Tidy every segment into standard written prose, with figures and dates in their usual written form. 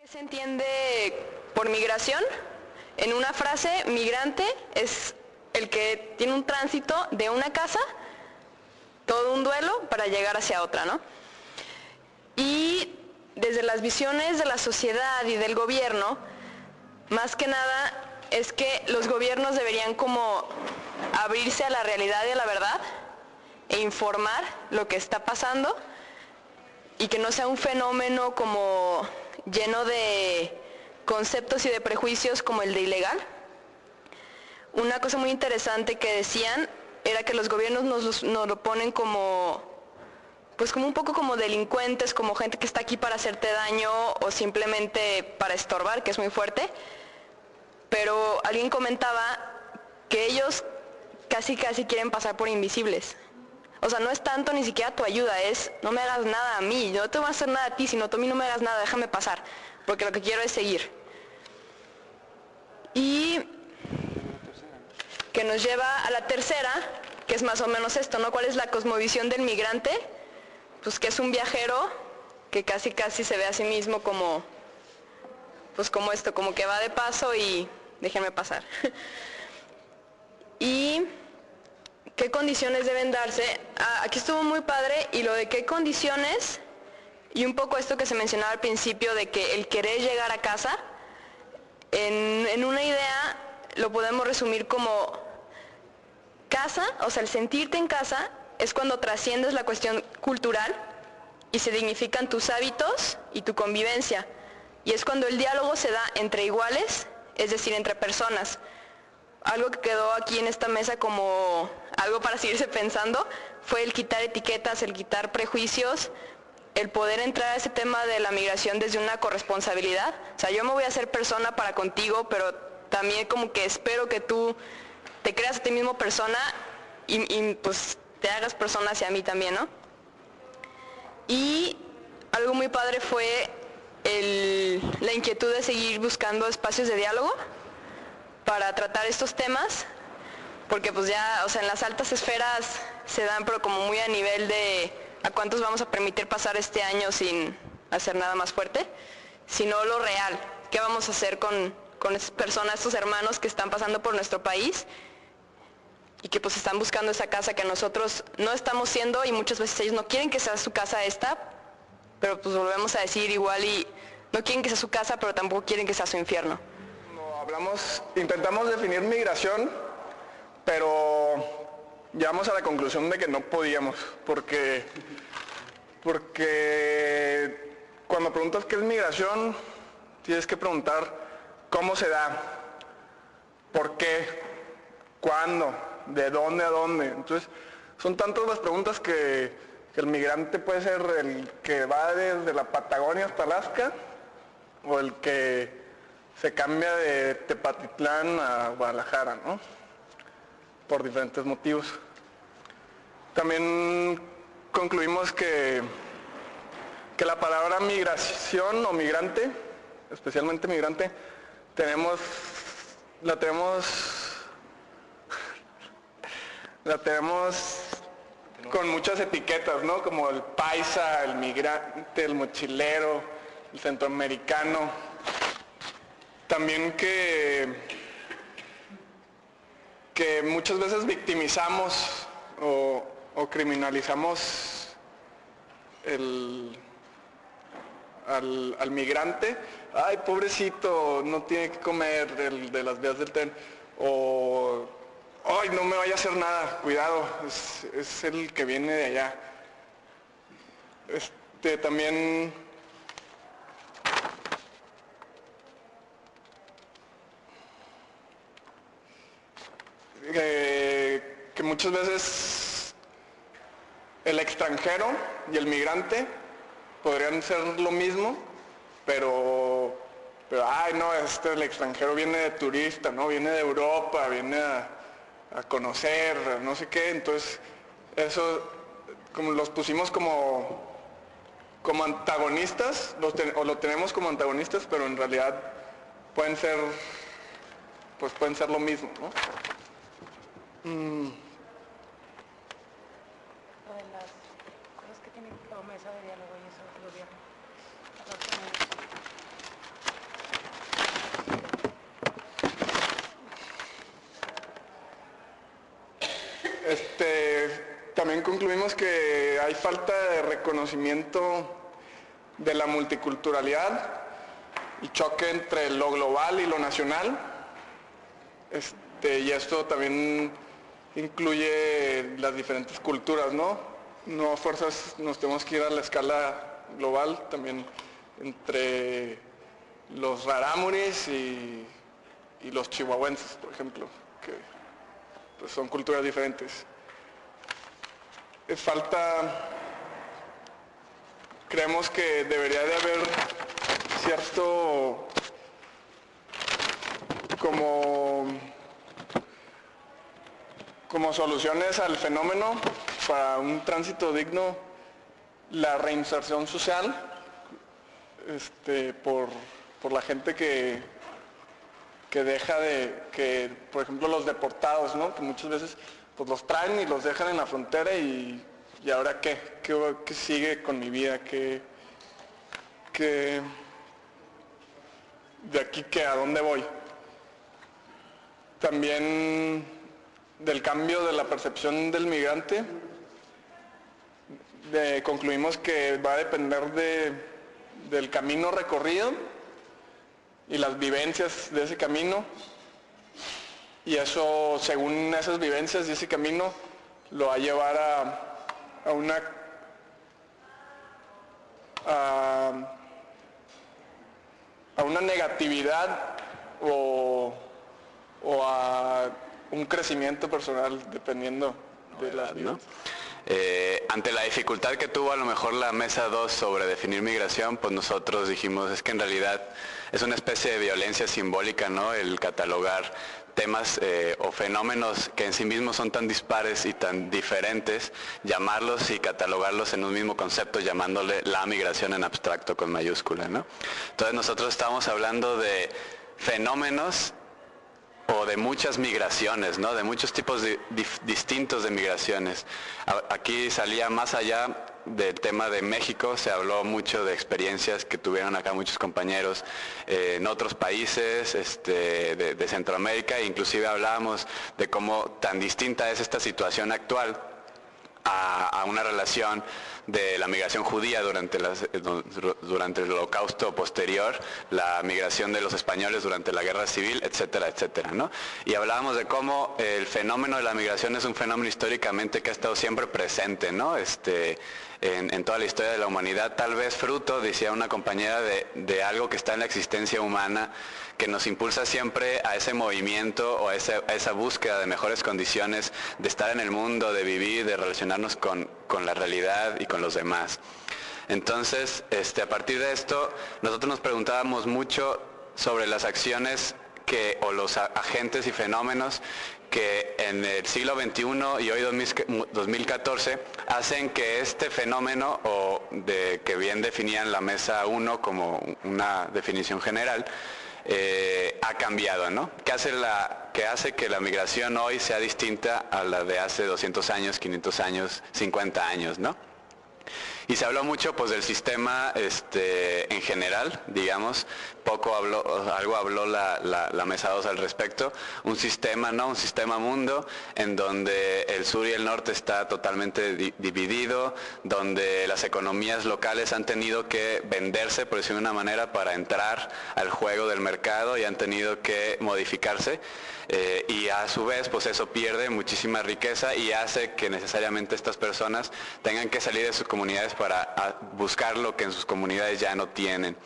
¿Qué se entiende por migración? En una frase, migrante es el que tiene un tránsito de una casa, todo un duelo para llegar hacia otra, ¿no? Y desde las visiones de la sociedad y del gobierno, más que nada es que los gobiernos deberían como abrirse a la realidad y a la verdad e informar lo que está pasando y que no sea un fenómeno como lleno de conceptos y de prejuicios como el de ilegal. Una cosa muy interesante que decían era que los gobiernos nos lo ponen como, pues como un poco como delincuentes, como gente que está aquí para hacerte daño o simplemente para estorbar, que es muy fuerte. Pero alguien comentaba que ellos casi quieren pasar por invisibles. O sea, no es tanto ni siquiera tu ayuda, es no me hagas nada a mí, yo no te voy a hacer nada a ti, sino tú a mí no me hagas nada, déjame pasar, porque lo que quiero es seguir. Y que nos lleva a la tercera, que es más o menos esto, ¿no? ¿Cuál es la cosmovisión del migrante? Pues que es un viajero que casi se ve a sí mismo como, pues como esto, como que va de paso y déjenme pasar. Y ¿qué condiciones deben darse? Aquí estuvo muy padre, y lo de qué condiciones, y un poco esto que se mencionaba al principio de que el querer llegar a casa, en una idea lo podemos resumir como casa, o sea, el sentirte en casa es cuando trasciendes la cuestión cultural y se dignifican tus hábitos y tu convivencia. Y es cuando el diálogo se da entre iguales, es decir, entre personas. Algo que quedó aquí en esta mesa como algo para seguirse pensando fue el quitar etiquetas, el quitar prejuicios, el poder entrar a ese tema de la migración desde una corresponsabilidad. O sea, yo me voy a hacer persona para contigo, pero también como que espero que tú te creas a ti mismo persona y pues te hagas persona hacia mí también, ¿no? Y algo muy padre fue la inquietud de seguir buscando espacios de diálogo para tratar estos temas, porque pues ya, o sea, en las altas esferas se dan, pero como muy a nivel de a cuántos vamos a permitir pasar este año sin hacer nada más fuerte, sino lo real, qué vamos a hacer con estas personas, estos hermanos que están pasando por nuestro país y que pues están buscando esa casa que nosotros no estamos siendo, y muchas veces ellos no quieren que sea su casa esta, pero pues volvemos a decir igual, y no quieren que sea su casa, pero tampoco quieren que sea su infierno. Intentamos definir migración, pero llegamos a la conclusión de que no podíamos, porque cuando preguntas qué es migración, tienes que preguntar cómo se da, por qué, cuándo, de dónde a dónde. Entonces, son tantas las preguntas que el migrante puede ser el que va desde la Patagonia hasta Alaska, o el que se cambia de Tepatitlán a Guadalajara, ¿no? Por diferentes motivos. También concluimos que la palabra migración o migrante, especialmente migrante, la tenemos con muchas etiquetas, ¿no? Como el paisa, el migrante, el mochilero, el centroamericano. También que muchas veces victimizamos o criminalizamos al migrante. Ay, pobrecito, no tiene que comer el de las vías del tren. O, ay, no me vaya a hacer nada, cuidado, es el que viene de allá. También que muchas veces el extranjero y el migrante podrían ser lo mismo, pero ay no, el extranjero viene de turista, ¿no? Viene de Europa, viene a conocer, no sé qué. Entonces eso como los pusimos como antagonistas, o lo tenemos como antagonistas, pero en realidad pueden ser lo mismo, ¿no? Lo de las cosas que tienen promesa de diálogo y eso, el gobierno. También concluimos que hay falta de reconocimiento de la multiculturalidad y choque entre lo global y lo nacional. Y esto también incluye las diferentes culturas, ¿no? No a fuerzas nos tenemos que ir a la escala global, también entre los rarámuris y los chihuahuenses, por ejemplo, que pues, son culturas diferentes. Creemos que debería de haber cierto como soluciones al fenómeno para un tránsito digno, la reinserción social por la gente que deja por ejemplo, los deportados, ¿no? Que muchas veces pues los traen y los dejan en la frontera y ahora qué sigue con mi vida, de aquí a dónde voy. También del cambio de la percepción del migrante, concluimos que va a depender del camino recorrido y las vivencias de ese camino, y eso, según esas vivencias de ese camino, lo va a llevar a una negatividad o a un crecimiento personal, dependiendo de las vivencias. Ante la dificultad que tuvo a lo mejor la mesa 2 sobre definir migración, pues nosotros dijimos, es que en realidad es una especie de violencia simbólica, ¿no? El catalogar temas o fenómenos que en sí mismos son tan dispares y tan diferentes, llamarlos y catalogarlos en un mismo concepto, llamándole la migración en abstracto con mayúscula, ¿no? Entonces nosotros estamos hablando de fenómenos o de muchas migraciones, ¿no? De muchos tipos distintos de migraciones. Aquí salía más allá del tema de México, se habló mucho de experiencias que tuvieron acá muchos compañeros en otros países de Centroamérica, e inclusive hablábamos de cómo tan distinta es esta situación actual a una relación de la migración judía durante el Holocausto posterior, la migración de los españoles durante la Guerra Civil, etcétera, etcétera, ¿no? Y hablábamos de cómo el fenómeno de la migración es un fenómeno históricamente que ha estado siempre presente, ¿no? En toda la historia de la humanidad, tal vez fruto, decía una compañera, de algo que está en la existencia humana, que nos impulsa siempre a ese movimiento o a esa búsqueda de mejores condiciones, de estar en el mundo, de vivir, de relacionarnos con la realidad y con los demás. Entonces, a partir de esto, nosotros nos preguntábamos mucho sobre las acciones o los agentes y fenómenos que en el siglo XXI y hoy 2014 hacen que este fenómeno, que bien definían la mesa 1 como una definición general, ha cambiado, ¿no? Que hace que la migración hoy sea distinta a la de hace 200 años, 500 años, 50 años, ¿no? Y se habló mucho pues del sistema en general, digamos, algo habló la mesa 2 al respecto, un sistema, ¿no? Un sistema mundo en donde el sur y el norte está totalmente dividido, donde las economías locales han tenido que venderse, por decirlo de una manera, para entrar al juego del mercado y han tenido que modificarse. Y a su vez pues eso pierde muchísima riqueza y hace que necesariamente estas personas tengan que salir de sus comunidades para buscar lo que en sus comunidades ya no tienen.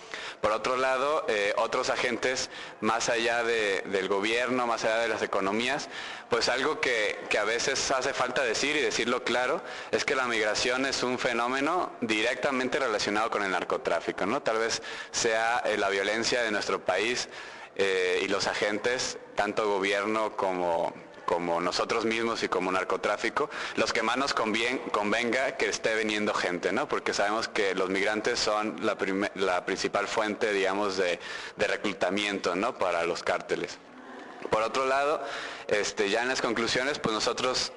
Por otro lado, otros agentes más allá del gobierno, más allá de las economías, pues algo que a veces hace falta decir y decirlo claro, es que la migración es un fenómeno directamente relacionado con el narcotráfico, ¿no? Tal vez sea la violencia de nuestro país y los agentes, tanto gobierno como nosotros mismos y como narcotráfico, los que más nos convenga que esté viniendo gente, ¿no? Porque sabemos que los migrantes son la principal fuente, digamos, de reclutamiento, ¿no? Para los cárteles. Por otro lado, ya en las conclusiones, pues nosotros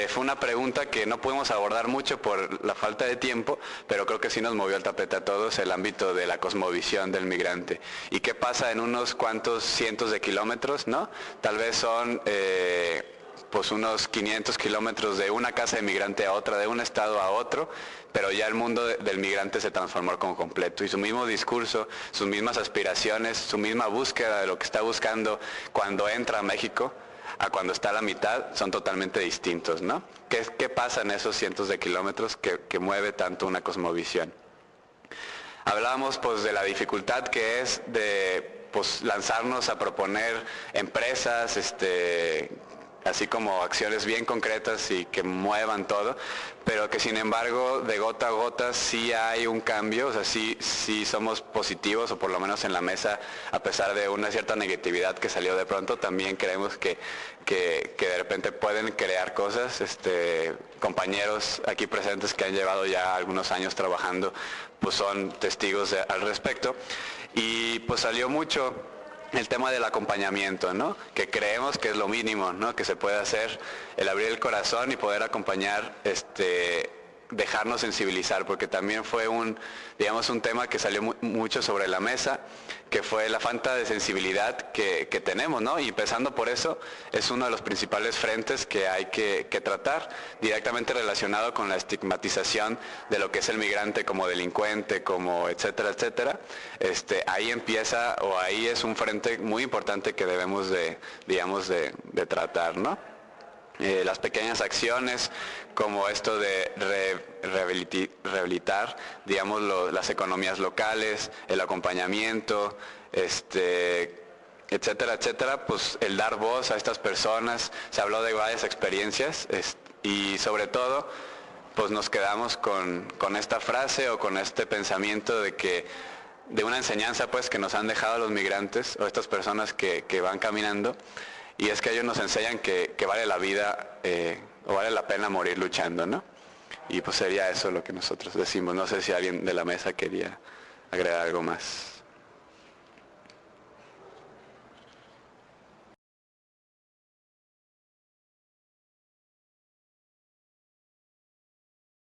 fue una pregunta que no pudimos abordar mucho por la falta de tiempo, pero creo que sí nos movió el tapete a todos el ámbito de la cosmovisión del migrante. ¿Y qué pasa en unos cuantos cientos de kilómetros, no? Tal vez son pues unos 500 kilómetros de una casa de migrante a otra, de un estado a otro, pero ya el mundo del migrante se transformó como completo y su mismo discurso, sus mismas aspiraciones, su misma búsqueda de lo que está buscando cuando entra a México a cuando está a la mitad son totalmente distintos, ¿no? ¿Qué pasa en esos cientos de kilómetros que mueve tanto una cosmovisión? Hablábamos pues de la dificultad que es de pues lanzarnos a proponer empresas, así como acciones bien concretas y que muevan todo, pero que sin embargo de gota a gota sí hay un cambio, o sea, sí somos positivos, o por lo menos en la mesa, a pesar de una cierta negatividad que salió de pronto, también creemos que de repente pueden crear cosas, compañeros aquí presentes que han llevado ya algunos años trabajando, pues son testigos al respecto, y pues salió mucho el tema del acompañamiento, ¿no? Que creemos que es lo mínimo, ¿no? Que se puede hacer, el abrir el corazón y poder acompañar, dejarnos sensibilizar, porque también fue un tema que salió mucho sobre la mesa, que fue la falta de sensibilidad que tenemos, ¿no? Y empezando por eso, es uno de los principales frentes que hay que tratar, directamente relacionado con la estigmatización de lo que es el migrante como delincuente, como etcétera, etcétera. Ahí empieza, o ahí es un frente muy importante que debemos de tratar, ¿no? Las pequeñas acciones como esto de rehabilitar, digamos, las economías locales, el acompañamiento, etcétera, etcétera, pues el dar voz a estas personas, se habló de varias experiencias y sobre todo pues nos quedamos con esta frase o con este pensamiento de una enseñanza pues que nos han dejado los migrantes o estas personas que van caminando. Y es que ellos nos enseñan que vale la vida o vale la pena morir luchando, ¿no? Y pues sería eso lo que nosotros decimos. No sé si alguien de la mesa quería agregar algo más.